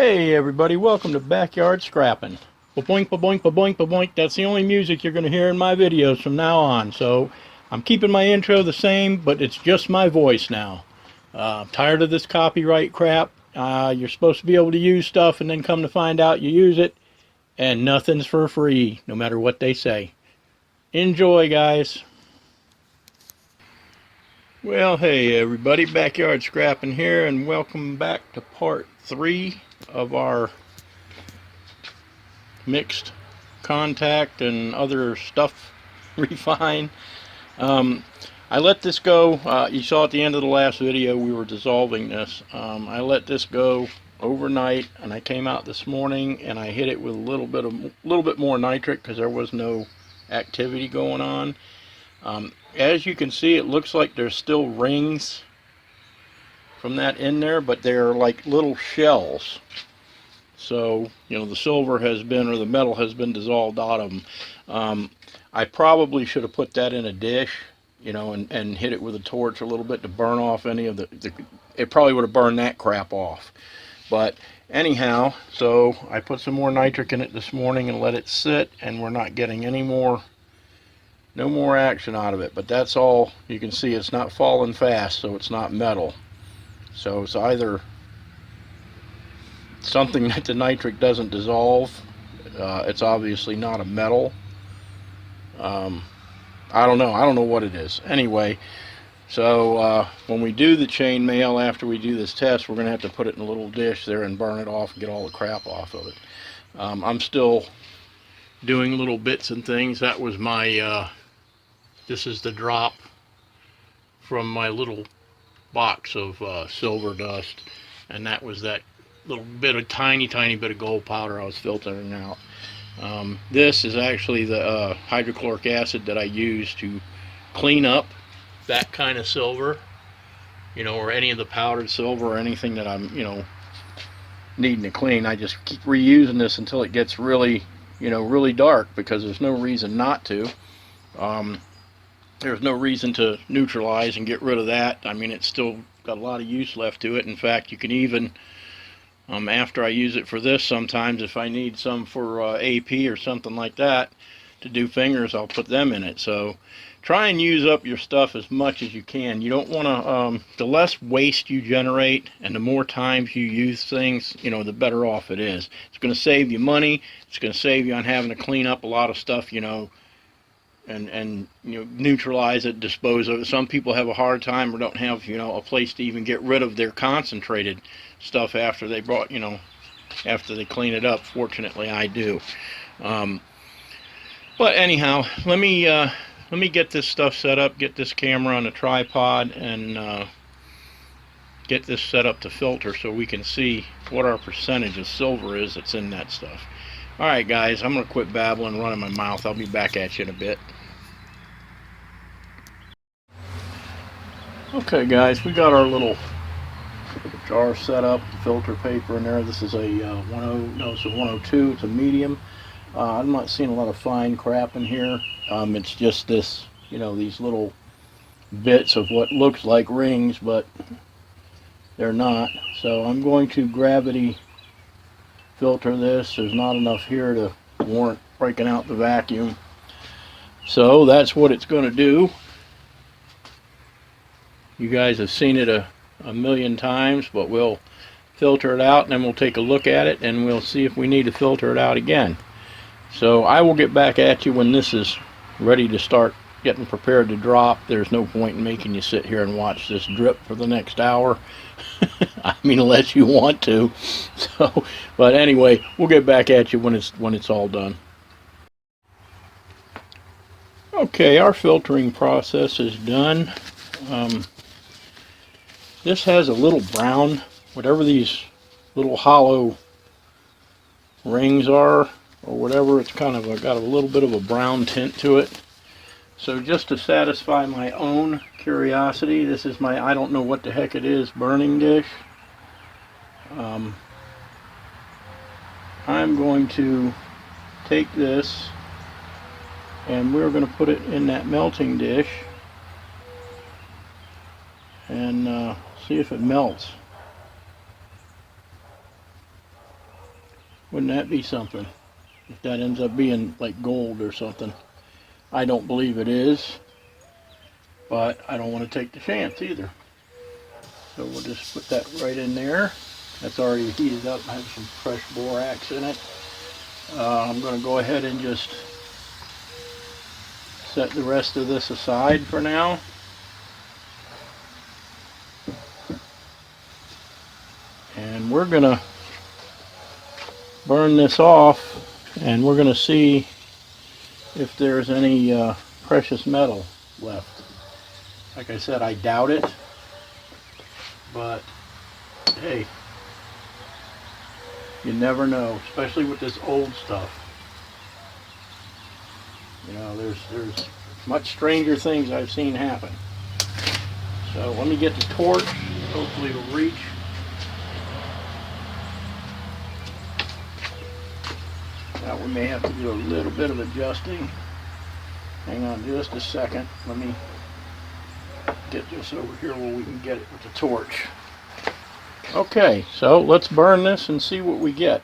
Hey everybody, welcome to Backyard Scrapping. Ba-boink, ba-boink, ba-boink, ba-boink. That's the only music you're going to hear in my videos from now on. So I'm keeping my intro the same, but it's just my voice now. I'm tired of this copyright crap. You're supposed to be able to use stuff and then come to find out you use it, and nothing's for free, no matter what they say. Enjoy, guys. Well, hey everybody, Backyard Scrapping here, and welcome back to part 3 of our mixed contact and other stuff refine. I let this go. You saw at the end of the last video we were dissolving this. I let this go overnight, and I came out this morning and I hit it with a little bit more nitric because there was no activity going on. As you can see, it looks like there's still rings from that in there, but they're like little shells. So, you know, the silver has been, or the metal has been dissolved out of them. I probably should have put that in a dish, you know, and hit it with a torch a little bit to burn off any of it probably would have burned that crap off. But anyhow, so I put some more nitric in it this morning and let it sit, and we're not getting no more action out of it. But that's all you can see. It's not falling fast, so it's not metal. So it's either something that the nitric doesn't dissolve. It's obviously not a metal. I don't know what it is. Anyway, so when we do the chainmail, after we do this test, we're going to have to put it in a little dish there and burn it off and get all the crap off of it. I'm still doing little bits and things. That was my this is the drop from my little box of silver dust, and that was that little bit of tiny bit of gold powder I was filtering out. This is actually the hydrochloric acid that I use to clean up that kind of silver, you know, or any of the powdered silver or anything that I'm, you know, needing to clean. I just keep reusing this until it gets really, you know, really dark, because there's no reason not to. There's no reason to neutralize and get rid of that. I mean, it's still got a lot of use left to it. In fact, you can even after I use it for this, sometimes if I need some for AP or something like that to do fingers, I'll put them in it. So try and use up your stuff as much as you can. You don't want to, the less waste you generate and the more times you use things, you know, the better off it is. It's going to save you money. It's going to save you on having to clean up a lot of stuff, you know, and you know, neutralize it, dispose of it. Some people have a hard time or don't have, you know, a place to even get rid of their concentrated stuff after they brought, you know, after they clean it up. Fortunately, I do. But anyhow, let me get this stuff set up, get this camera on a tripod, and get this set up to filter so we can see what our percentage of silver is that's in that stuff. Alright guys, I'm going to quit babbling and running my mouth. I'll be back at you in a bit. Okay guys, we got our little jar set up, filter paper in there. This is a 102, it's a medium. I'm not seeing a lot of fine crap in here. It's just this, you know, these little bits of what looks like rings, but they're not. So I'm going to gravity filter this. There's not enough here to warrant breaking out the vacuum. So that's what it's going to do. You guys have seen it a million times, but we'll filter it out and then we'll take a look at it and we'll see if we need to filter it out again. So I will get back at you when this is ready to start getting prepared to drop. There's no point in making you sit here and watch this drip for the next hour. I mean, unless you want to. So, but anyway, we'll get back at you when it's all done. Okay, our filtering process is done. This has a little brown, whatever these little hollow rings are, or whatever, it's kind of got a little bit of a brown tint to it. So just to satisfy my own curiosity, this is my, I don't know what the heck it is, burning dish. I'm going to take this and we're going to put it in that melting dish and see if it melts. Wouldn't that be something? If that ends up being like gold or something. I don't believe it is, but I don't want to take the chance either. So we'll just put that right in there. That's already heated up. I have some fresh borax in it. I'm going to go ahead and just set the rest of this aside for now. And we're going to burn this off, and we're going to see if there's any precious metal left. Like I said, I doubt it, but hey, you never know, especially with this old stuff. You know, there's much stranger things I've seen happen. So let me get the torch. Hopefully it'll reach. Now we may have to do a little bit of adjusting. Hang on just a second. Let me get this over here where we can get it with the torch. Okay, so let's burn this and see what we get.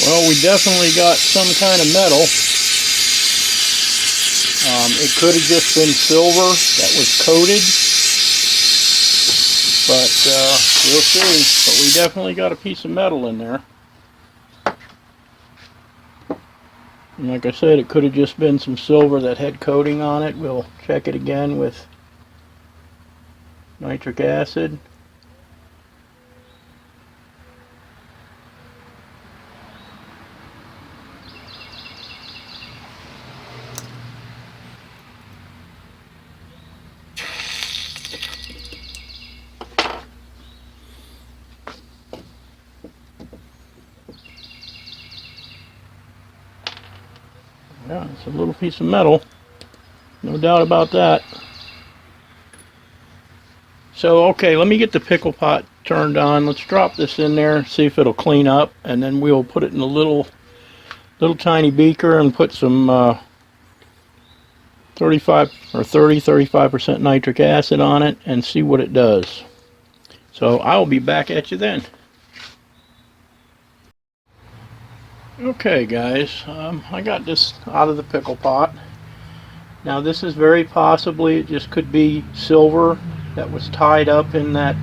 Well, we definitely got some kind of metal. It could have just been silver that was coated, but we'll see. But we definitely got a piece of metal in there. And like I said, it could have just been some silver that had coating on it. We'll check it again with nitric acid. Yeah, it's a little piece of metal, no doubt about that. So, okay, let me get the pickle pot turned on. Let's drop this in there, see if it'll clean up, and then we'll put it in a little tiny beaker and put some 35% nitric acid on it and see what it does. So I'll be back at you then. Okay guys, I got this out of the pickle pot. Now this is very possibly, it just could be silver that was tied up in that,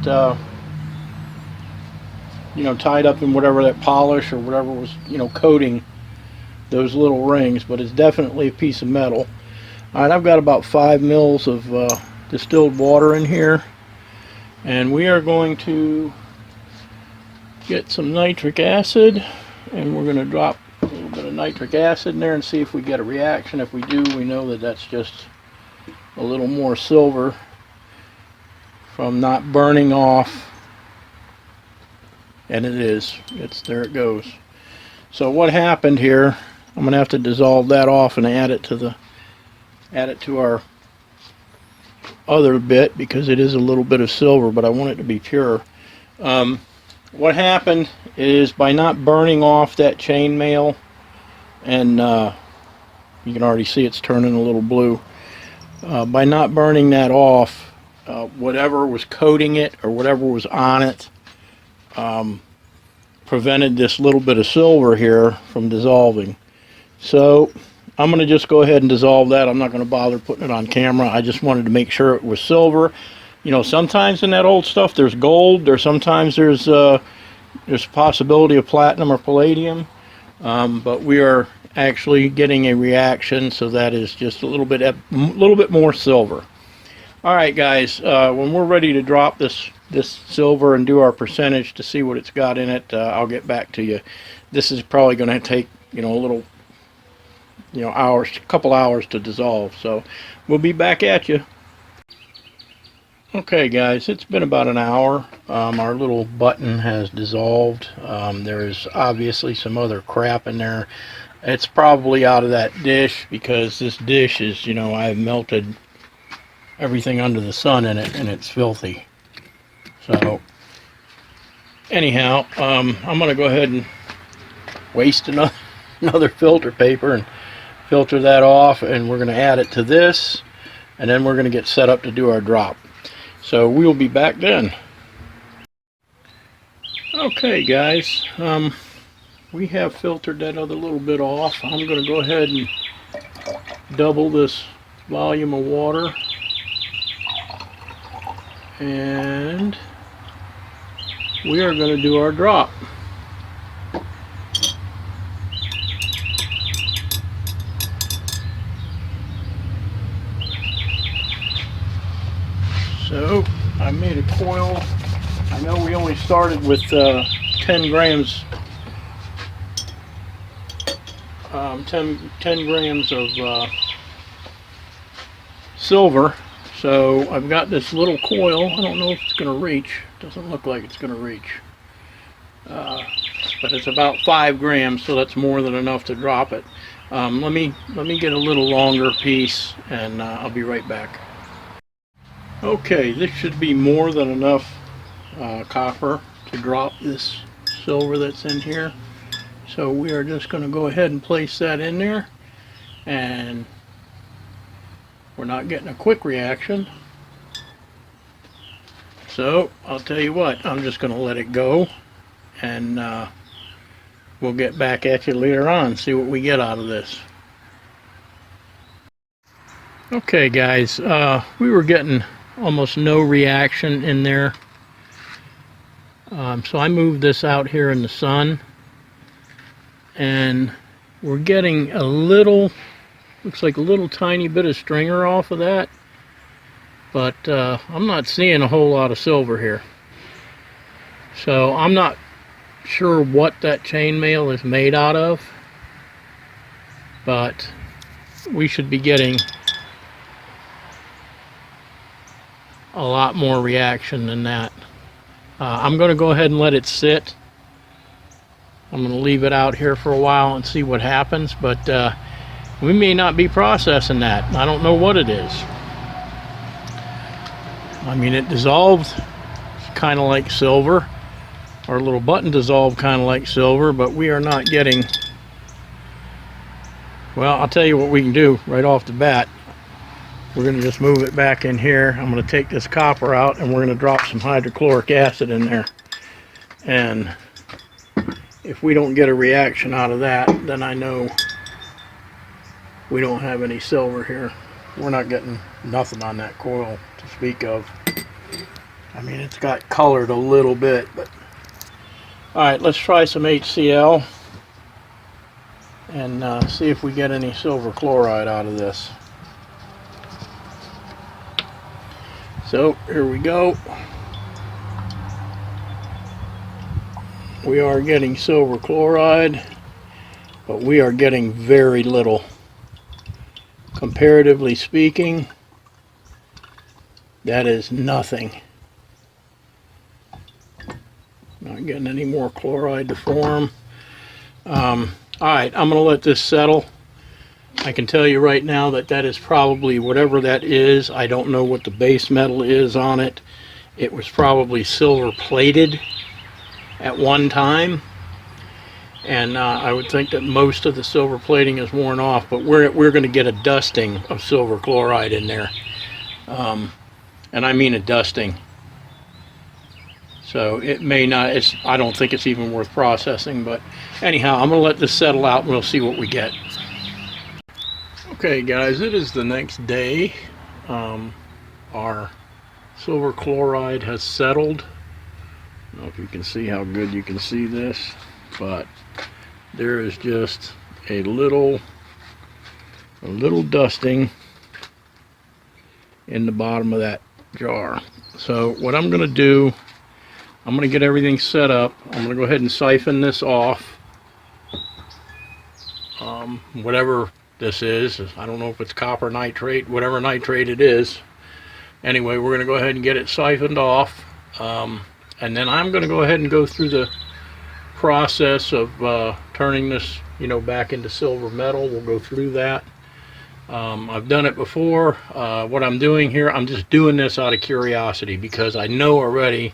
tied up in whatever that polish or whatever was, coating those little rings, but it's definitely a piece of metal. Alright, I've got about 5 mils of distilled water in here, and we are going to get some nitric acid. And we're going to drop a little bit of nitric acid in there and see if we get a reaction. If we do, we know that that's just a little more silver from not burning off. And it is. There it goes. So what happened here, I'm going to have to dissolve that off and add it to our other bit because it is a little bit of silver, but I want it to be pure. What happened is by not burning off that chainmail, and you can already see it's turning a little blue, by not burning that off, whatever was coating it or whatever was on it prevented this little bit of silver here from dissolving. So I'm going to just go ahead and dissolve that. I'm not going to bother putting it on camera. I just wanted to make sure it was silver. Sometimes in that old stuff there's gold, or sometimes there's a possibility of platinum or palladium, but we are actually getting a reaction, so that is just a little bit more silver. All right, guys, when we're ready to drop this silver and do our percentage to see what it's got in it, I'll get back to you. This is probably going to take, a little, hours, a couple hours to dissolve. So we'll be back at you. Okay, guys, it's been about an hour. Our little button has dissolved. There is obviously some other crap in there. It's probably out of that dish, because this dish is, I've melted everything under the sun in it, and it's filthy. So anyhow, I'm going to go ahead and waste another filter paper and filter that off, and we're going to add it to this, and then we're going to get set up to do our drop. So we'll be back then. Okay, guys, we have filtered that other little bit off. I'm going to go ahead and double this volume of water, and we are going to do our drop. So I made a coil. I know we only started with 10 grams, 10 grams of silver. So I've got this little coil. I don't know if it's going to reach. Doesn't look like it's going to reach. But it's about 5 grams, so that's more than enough to drop it. Let me get a little longer piece, and I'll be right back. Okay, this should be more than enough copper to drop this silver that's in here. So we are just going to go ahead and place that in there, and we're not getting a quick reaction. So I'll tell you what, I'm just going to let it go, and we'll get back at you later on, see what we get out of this. Okay, guys, we were getting almost no reaction in there. So I moved this out here in the sun, and we're getting a little, looks like a little tiny bit of stringer off of that, but I'm not seeing a whole lot of silver here. So I'm not sure what that chainmail is made out of, but we should be getting a lot more reaction than that. I'm going to go ahead and let it sit. I'm going to leave it out here for a while and see what happens, but we may not be processing that. I don't know what it is. I mean, it dissolved kind of like silver. Our little button dissolved kind of like silver, but we are not getting... Well, I'll tell you what we can do right off the bat. We're going to just move it back in here. I'm going to take this copper out, and we're going to drop some hydrochloric acid in there. And if we don't get a reaction out of that, then I know we don't have any silver here. We're not getting nothing on that coil to speak of. I mean, it's got colored a little bit, but... Alright, let's try some HCl and see if we get any silver chloride out of this. So here we go. We are getting silver chloride, but we are getting very little. Comparatively speaking, that is nothing. Not getting any more chloride to form. Alright, I'm going to let this settle. I can tell you right now that that is probably, whatever that is, I don't know what the base metal is on it. It was probably silver plated at one time, and I would think that most of the silver plating is worn off, but we're going to get a dusting of silver chloride in there, and I mean a dusting. So it may not, I don't think it's even worth processing, but anyhow, I'm going to let this settle out and we'll see what we get. Okay guys, it is the next day. Our silver chloride has settled. I don't know if you can see how good you can see this, but there is just a little dusting in the bottom of that jar. So what I'm going to do, I'm going to get everything set up. I'm going to go ahead and siphon this off. Whatever this is, I don't know if it's copper nitrate, whatever nitrate it is. Anyway, we're going to go ahead and get it siphoned off. And then I'm going to go ahead and go through the process of turning this, back into silver metal. We'll go through that. I've done it before. What I'm doing here, I'm just doing this out of curiosity because I know already,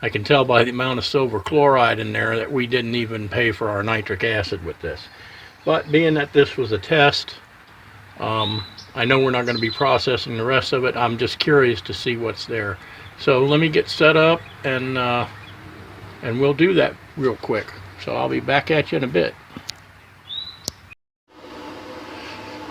I can tell by the amount of silver chloride in there that we didn't even pay for our nitric acid with this. But being that this was a test, I know we're not going to be processing the rest of it. I'm just curious to see what's there. So let me get set up and we'll do that real quick. So I'll be back at you in a bit.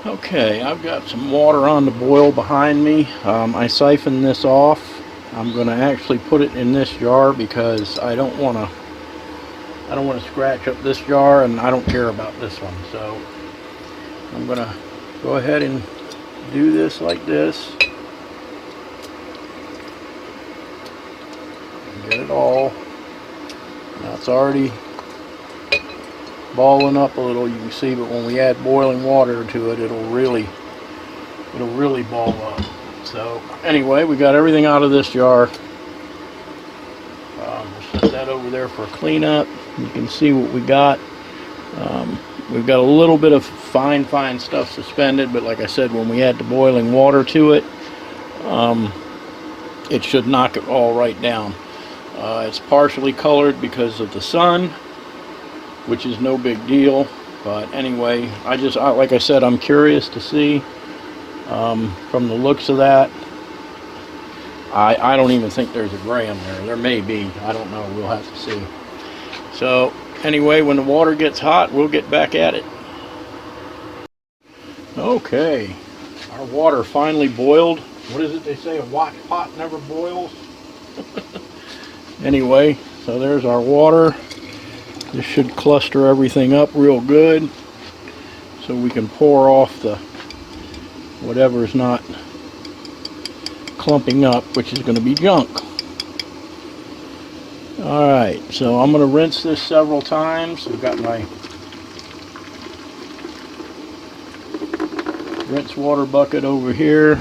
Okay, I've got some water on the boil behind me. I siphoned this off. I'm going to actually put it in this jar because I don't want to scratch up this jar, and I don't care about this one. So I'm going to go ahead and do this like this. Get it all. Now it's already balling up a little, you can see, but when we add boiling water to it, it'll really ball up. So anyway, we got everything out of this jar. We'll set that over there for cleanup. You can see what we got. We've got a little bit of fine stuff suspended, but like I said, when we add the boiling water to it, it should knock it all right down. It's partially colored because of the sun, which is no big deal. But anyway, like I said, I'm curious to see from the looks of that. I don't even think there's a gram there. There may be. I don't know. We'll have to see. So anyway, when the water gets hot, we'll get back at it. Okay, our water finally boiled. What is it they say? A watch pot never boils. Anyway, so there's our water. This should cluster everything up real good so we can pour off the whatever's not clumping up, which is going to be junk. Alright, so I'm going to rinse this several times. I've got my rinse water bucket over here.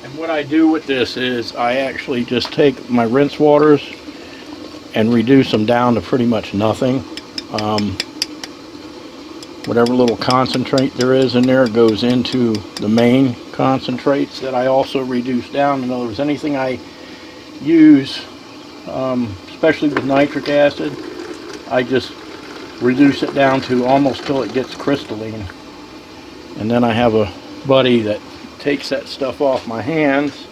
And what I do with this is I actually just take my rinse waters and reduce them down to pretty much nothing. Whatever little concentrate there is in there goes into the main concentrates that I also reduce down. In other words, anything I use, especially with nitric acid, I just reduce it down to almost till it gets crystalline. And then I have a buddy that takes that stuff off my hands,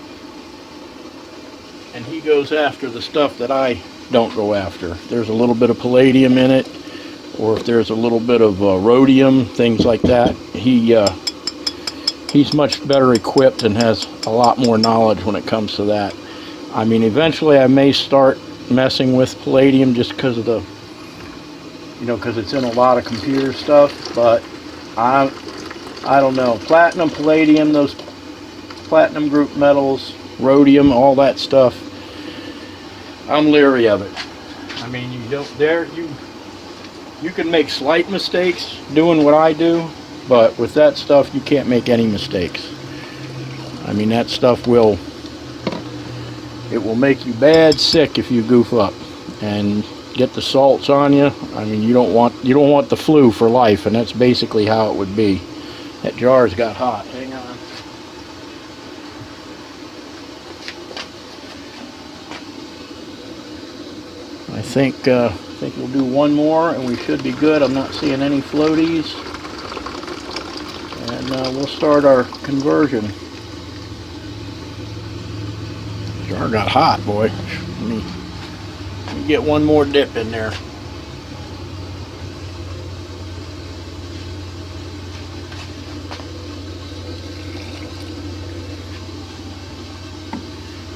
and he goes after the stuff that I don't go after. There's a little bit of palladium in it, or if there's a little bit of rhodium, things like that. He's much better equipped and has a lot more knowledge when it comes to that. I mean, eventually I may start messing with palladium just because of the, because it's in a lot of computer stuff, but I don't know. Platinum, palladium, those platinum group metals, rhodium, all that stuff, I'm leery of it. I mean, you can make slight mistakes doing what I do, but with that stuff you can't make any mistakes. I mean, that stuff will make you bad sick if you goof up and get the salts on you. I mean, you don't want the flu for life, and that's basically how it would be. That jar's got hot. Hang on. I think we'll do one more and we should be good. I'm not seeing any floaties. And we'll start our conversion. Jar got hot, boy. Let me get one more dip in there.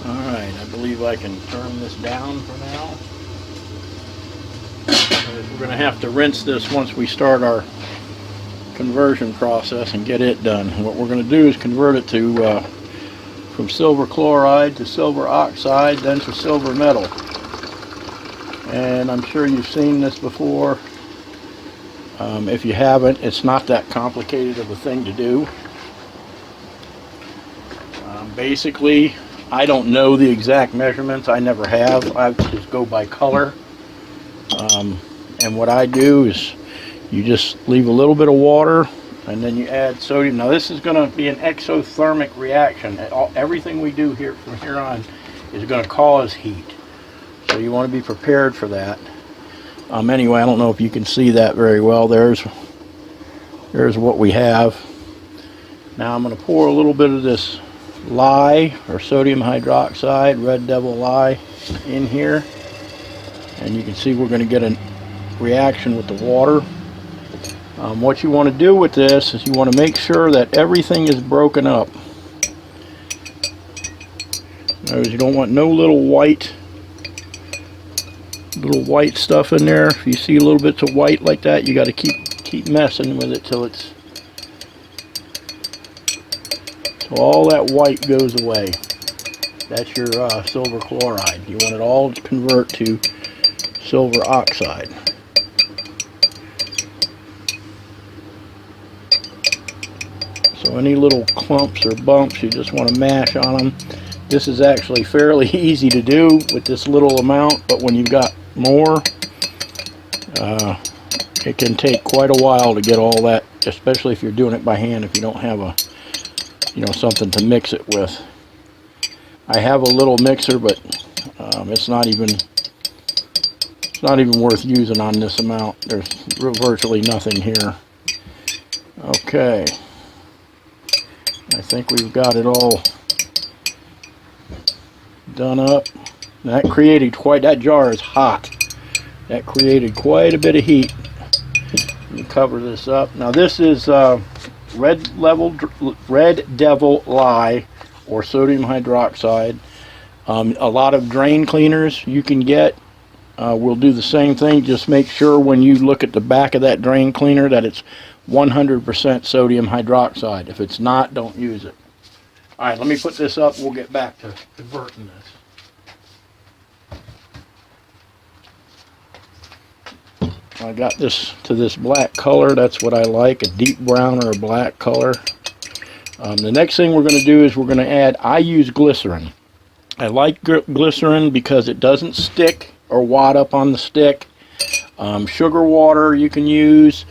Alright, I believe I can turn this down for now. is we're going to have to rinse this once we start our conversion process and get it done. What we're going to do is convert it to from silver chloride to silver oxide, then to silver metal. And I'm sure you've seen this before. If you haven't, it's not that complicated of a thing to do. Basically, I don't know the exact measurements. I never have. I just go by color. And what I do is you just leave a little bit of water and then you add sodium. Now this is going to be an exothermic reaction. Everything we do here from here on is going to cause heat. So you want to be prepared for that. Anyway, I don't know if you can see that very well. There's what we have. Now I'm going to pour a little bit of this lye or sodium hydroxide, red devil lye, in here. And you can see we're going to get a reaction with the water. What you want to do with this is you want to make sure that everything is broken up. Notice you don't want no little white stuff in there. If you see a little bits of white like that, you got to keep messing with it till it's so all that white goes away. That's your silver chloride. You want it all to convert to silver oxide. So any little clumps or bumps, you just want to mash on them. This is actually fairly easy to do with this little amount, but when you've got more, it can take quite a while to get all that, especially if you're doing it by hand, if you don't have a, something to mix it with. I have a little mixer, but it's not even worth using on this amount. There's virtually nothing here. Okay, I think we've got it all done up. That jar is hot. That created quite a bit of heat. Let me cover this up. Now this is red devil lye or sodium hydroxide. A lot of drain cleaners you can get will do the same thing. Just make sure when you look at the back of that drain cleaner that it's 100% sodium hydroxide. If it's not, don't use it. Alright, let me put this up. We'll get back to converting this. I got this to this black color. That's what I like, a deep brown or a black color. The next thing we're going to do is we're going to add, I use glycerin. I like glycerin because it doesn't stick or wad up on the stick. Sugar water you can use.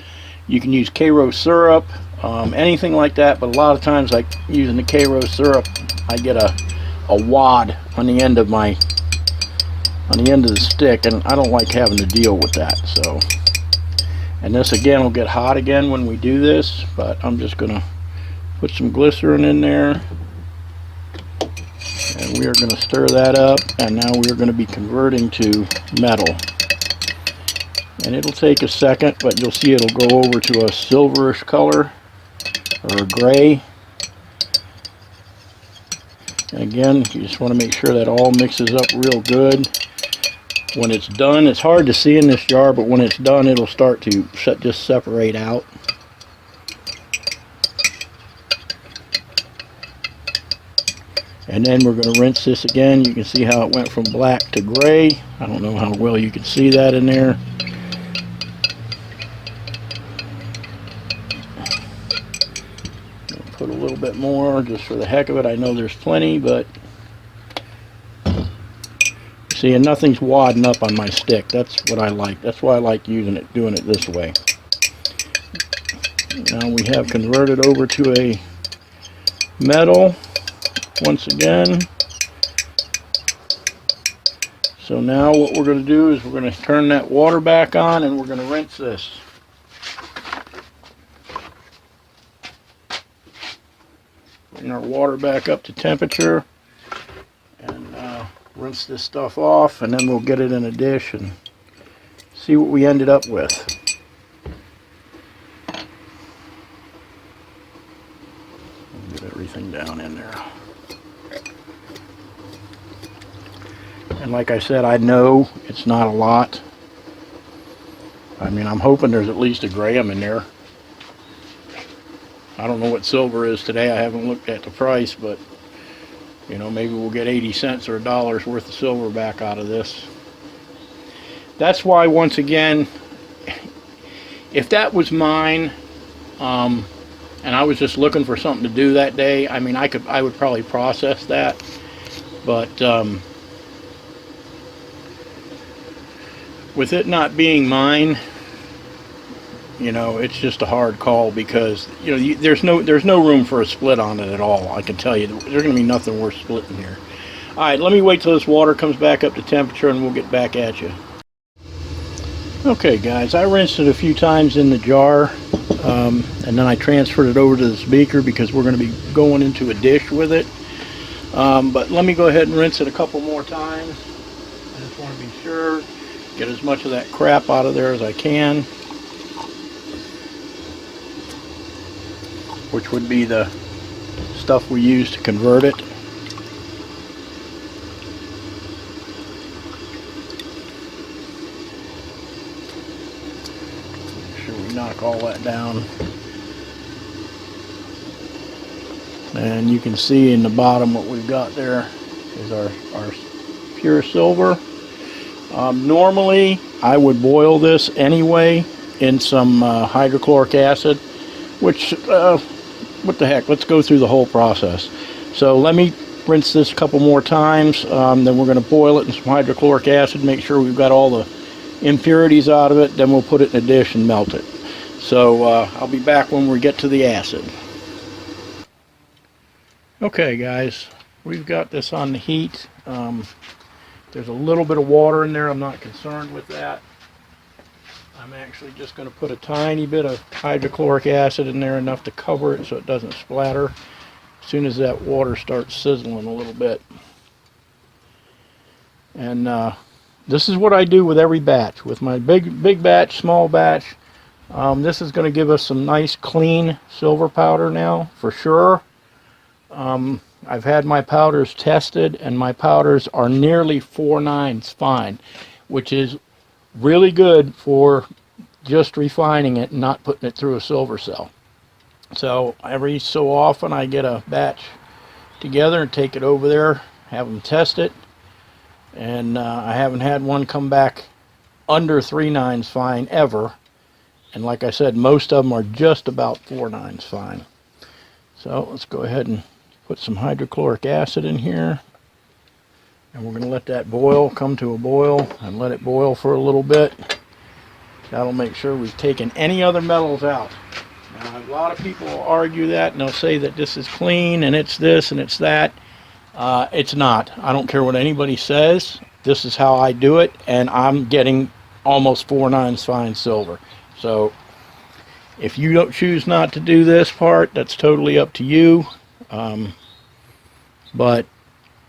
You can use Karo syrup, anything like that, but a lot of times, like using the Karo syrup, I get a wad on the end of the stick, and I don't like having to deal with that. So, and this again will get hot again when we do this, but I'm just gonna put some glycerin in there, and we are going to stir that up, and now we're going to be converting to metal. And it'll take a second, but you'll see it'll go over to a silverish color or a gray. And again, you just want to make sure that all mixes up real good. When it's done, it's hard to see in this jar, but when it's done, it'll start to just separate out. And then we're going to rinse this again. You can see how it went from black to gray. I don't know how well you can see that in there. Put a little bit more just for the heck of it. I know there's plenty, but see, and nothing's wadding up on my stick. That's what I like. That's why I like doing it this way. Now we have converted over to a metal once again. So now what we're going to do is we're going to turn that water back on, and we're going to rinse this. Bring our water back up to temperature and rinse this stuff off, and then we'll get it in a dish and see what we ended up with. Get everything down in there. And like I said, I know it's not a lot. I mean, I'm hoping there's at least a gram in there. I don't know what silver is today. I haven't looked at the price, but you know, maybe we'll get 80 cents or $1 worth of silver back out of this. That's why, once again, if that was mine, and I was just looking for something to do that day, I mean, I would probably process that, but with it not being mine, you know, it's just a hard call, because you know, there's no room for a split on it at all. I can tell you, there's going to be nothing worth splitting here. All right, let me wait till this water comes back up to temperature, and we'll get back at you. Okay, guys, I rinsed it a few times in the jar, and then I transferred it over to this beaker because we're going to be going into a dish with it. But let me go ahead and rinse it a couple more times. I just want to be sure, get as much of that crap out of there as I can, which would be the stuff we use to convert it. Make sure we knock all that down. And you can see in the bottom what we've got there is our pure silver. Normally I would boil this anyway in some hydrochloric acid, which what the heck, let's go through the whole process. So let me rinse this a couple more times, then we're going to boil it in some hydrochloric acid, make sure we've got all the impurities out of it, then we'll put it in a dish and melt it. So I'll be back when we get to the acid. Okay guys, we've got this on the heat. There's a little bit of water in there. I'm not concerned with that. I'm actually just going to put a tiny bit of hydrochloric acid in there, enough to cover it so it doesn't splatter, as soon as that water starts sizzling a little bit. And this is what I do with every batch. With my big batch, small batch, this is going to give us some nice clean silver powder now, for sure. I've had my powders tested, and my powders are nearly 4/9 fine, which is really good for just refining it and not putting it through a silver cell. So every so often I get a batch together and take it over there, have them test it, and I haven't had one come back under 3/9 fine ever. And like I said, most of them are just about 4/9 fine. So let's go ahead and put some hydrochloric acid in here, and we're going to let that boil, come to a boil, and let it boil for a little bit. That'll make sure we've taken any other metals out. Now, a lot of people will argue that, and they'll say that this is clean and it's this and it's that. It's not. I don't care what anybody says. This is how I do it, and I'm getting almost 4/9 fine silver. So if you don't choose not to do this part, that's totally up to you. But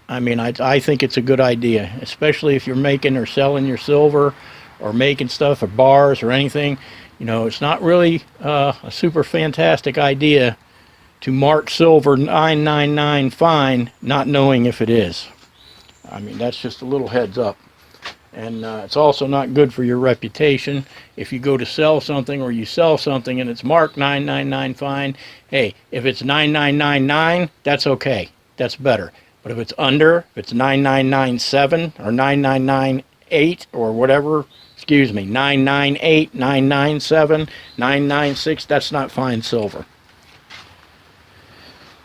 I mean, I think it's a good idea, especially if you're making or selling your silver, or making stuff or bars or anything. You know, it's not really a super fantastic idea to mark silver 999 fine, not knowing if it is. I mean, that's just a little heads up. And it's also not good for your reputation. If you go to sell something, or you sell something and it's marked 999 fine, hey, if it's 9999, that's okay. That's better. But if it's under, if it's 9997 or 9998 or whatever, excuse me, 998, 997, 996, that's not fine silver.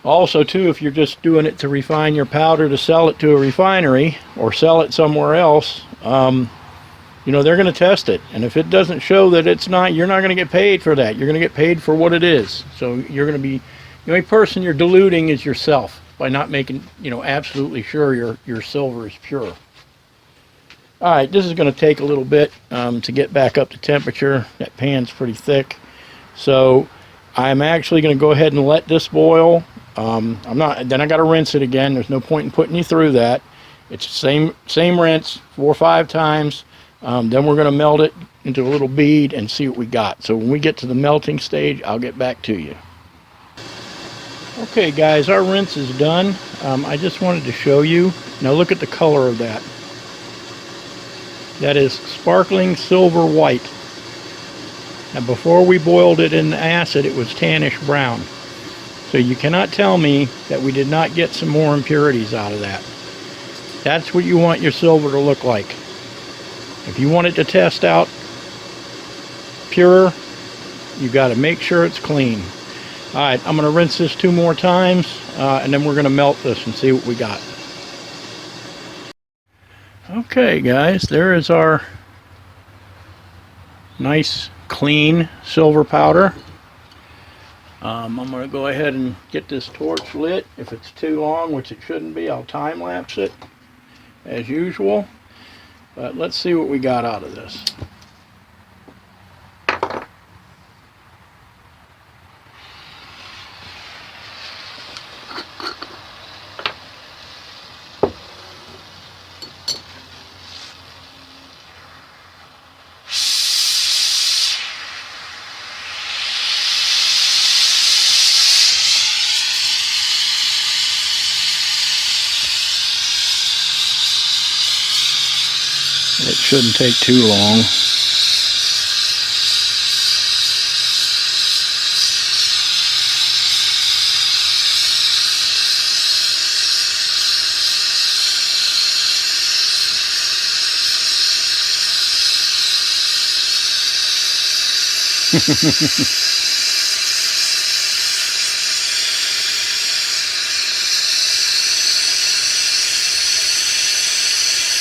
Also, too, if you're just doing it to refine your powder to sell it to a refinery or sell it somewhere else, you know, they're going to test it. And if it doesn't show that it's not, you're not going to get paid for that. You're going to get paid for what it is. So you're going to be, the only person you're diluting is yourself by not making, you know, absolutely sure your silver is pure. All right, this is going to take a little bit to get back up to temperature. That pan's pretty thick. So I'm actually going to go ahead and let this boil. Then I got to rinse it again. There's no point in putting you through that. It's the same rinse 4 or 5 times. Then we're going to melt it into a little bead and see what we got. So when we get to the melting stage, I'll get back to you. Okay guys, our rinse is done. I just wanted to show you. Now look at the color of that. That is sparkling silver white. And before we boiled it in acid, it was tannish brown. So you cannot tell me that we did not get some more impurities out of that. That's what you want your silver to look like. If you want it to test out pure, you got to make sure it's clean. Alright, I'm going to rinse this 2 more times, and then we're going to melt this and see what we got. Okay guys, there is our nice clean silver powder. I'm going to go ahead and get this torch lit. If it's too long, which it shouldn't be, I'll time lapse it as usual. But let's see what we got out of this. It shouldn't take too long.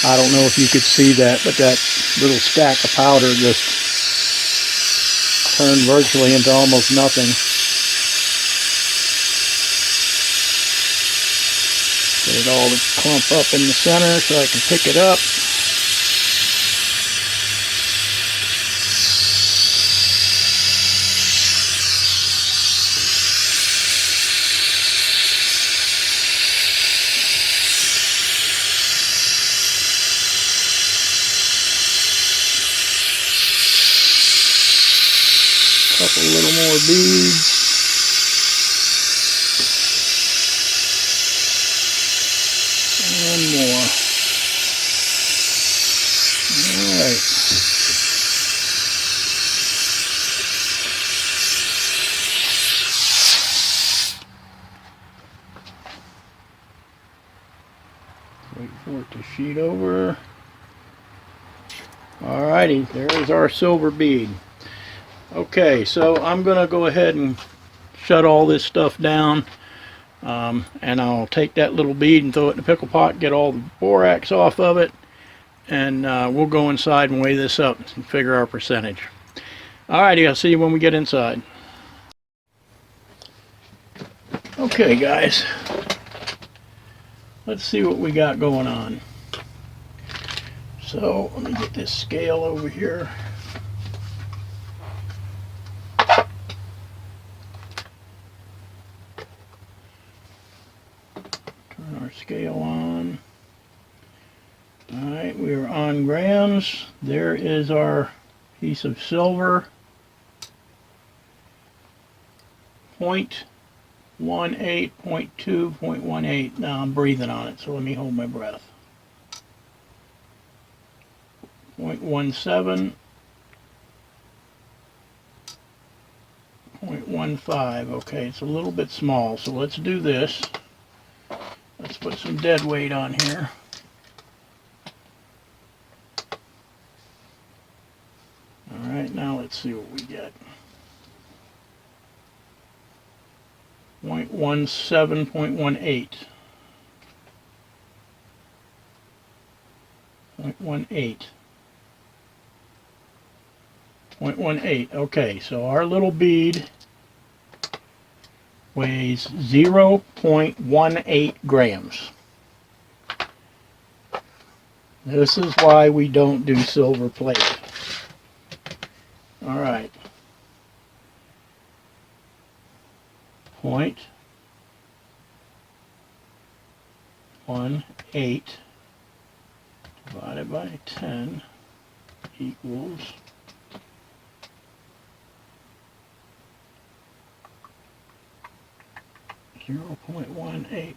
I don't know if you could see that, but that little stack of powder just turned virtually into almost nothing. Get it all to clump up in the center so I can pick it up. Couple little more beads. And more. Alright. Wait for it to sheet over. Alrighty, there's our silver bead. Okay, so I'm going to go ahead and shut all this stuff down, and I'll take that little bead and throw it in the pickle pot, get all the borax off of it, and we'll go inside and weigh this up and figure our percentage. Alrighty, I'll see you when we get inside. Okay guys, let's see what we got going on. So let me get this scale over here. Our scale on. Alright, we are on grams. There is our piece of silver. 0.18, 0.2, 0.18. Now I'm breathing on it, so let me hold my breath. 0.17, 0.15. Okay, it's a little bit small, so let's do this. Let's put some dead weight on here. Alright, now let's see what we get. 0.17, 0.18. 0.18. 0.18. Okay, so our little bead weighs 0.18 grams. This is why we don't do silver plate. Alright. 0.18 divided by 10 equals 0.18%.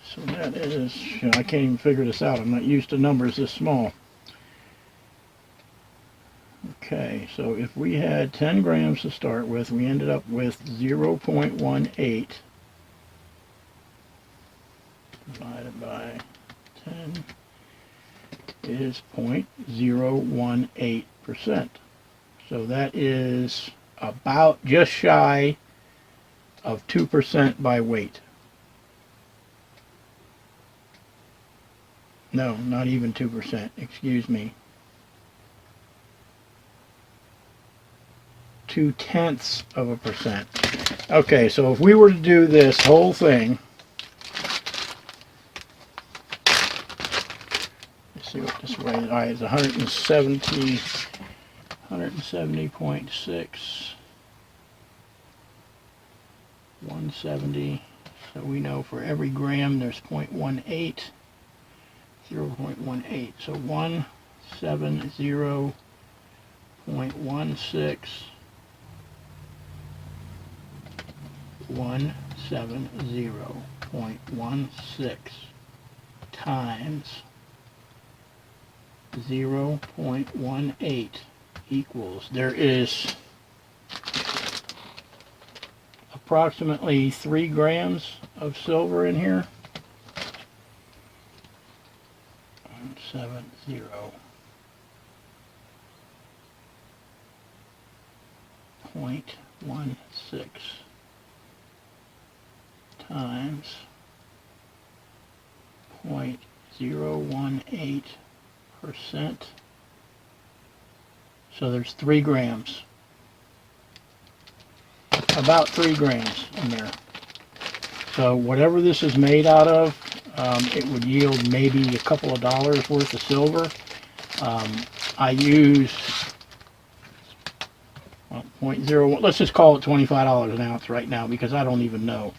So that is, I can't even figure this out. I'm not used to numbers this small. Okay. Okay, so if we had 10 grams to start with, we ended up with 0.18 divided by 10 is 0.018%. So that is about just shy of 2% by weight. No, not even 2%, excuse me. 0.2%. Okay, so if we were to do this whole thing, let's see what this weighs. All right, it's 170.6. 170. So we know for every gram there's 0.18. 0.18. So 170.16 170.16 times 0.18 equals, there is approximately 3 grams of silver in here. 170.16 times 0.018%. So there's 3 grams. About 3 grams in there. So whatever this is made out of, it would yield maybe a couple of dollars worth of silver. I used 0.01, let's just call it $25 an ounce right now because I don't even know.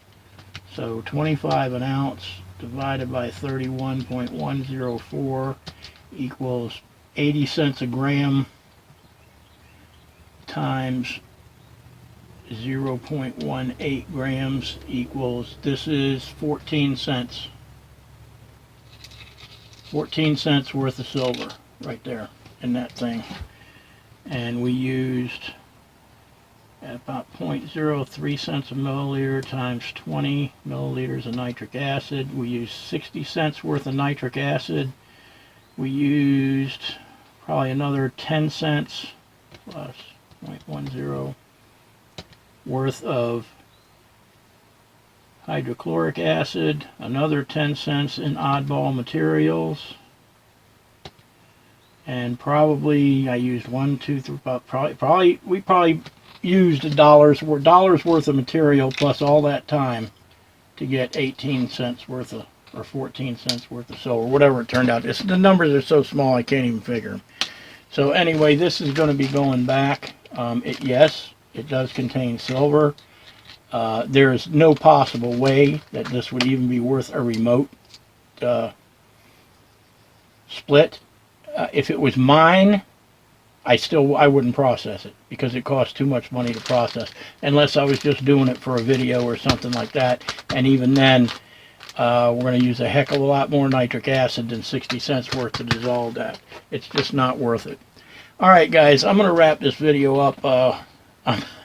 So 25 an ounce divided by 31.104 equals 80 cents a gram times 0.18 grams equals, this is 14 cents. 14 cents worth of silver right there in that thing. And we used at about 0.03 cents a milliliter times 20 milliliters of nitric acid. We used 60 cents worth of nitric acid. We used probably another 10 cents plus 0.10 worth of hydrochloric acid, another 10 cents in oddball materials, and probably I used we probably used a dollar's worth of material plus all that time to get 18 cents worth of, or 14 cents worth of silver, whatever it turned out. The numbers are so small I can't even figure them. So anyway, this is going to be going back. Yes, it does contain silver. There is no possible way that this would even be worth a remote split. If it was mine, I wouldn't process it because it costs too much money to process, unless I was just doing it for a video or something like that. And even then, we're going to use a heck of a lot more nitric acid than 60 cents worth to dissolve that. It's just not worth it. Alright guys, I'm going to wrap this video up.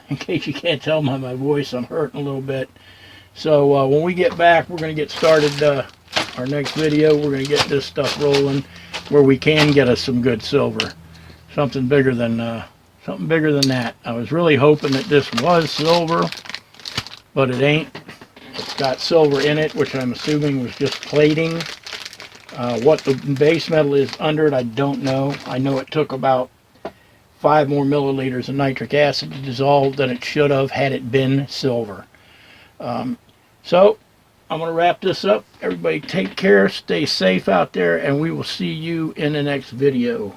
In case you can't tell by my voice, I'm hurting a little bit. So when we get back, we're going to get started. Our next video, we're going to get this stuff rolling where we can get us some good silver. Something bigger than that. I was really hoping that this was silver, but it ain't. It's got silver in it, which I'm assuming was just plating. What the base metal is under it, I don't know. I know it took about 5 more milliliters of nitric acid to dissolve than it should have had it been silver. So I'm going to wrap this up. Everybody take care, stay safe out there, and we will see you in the next video.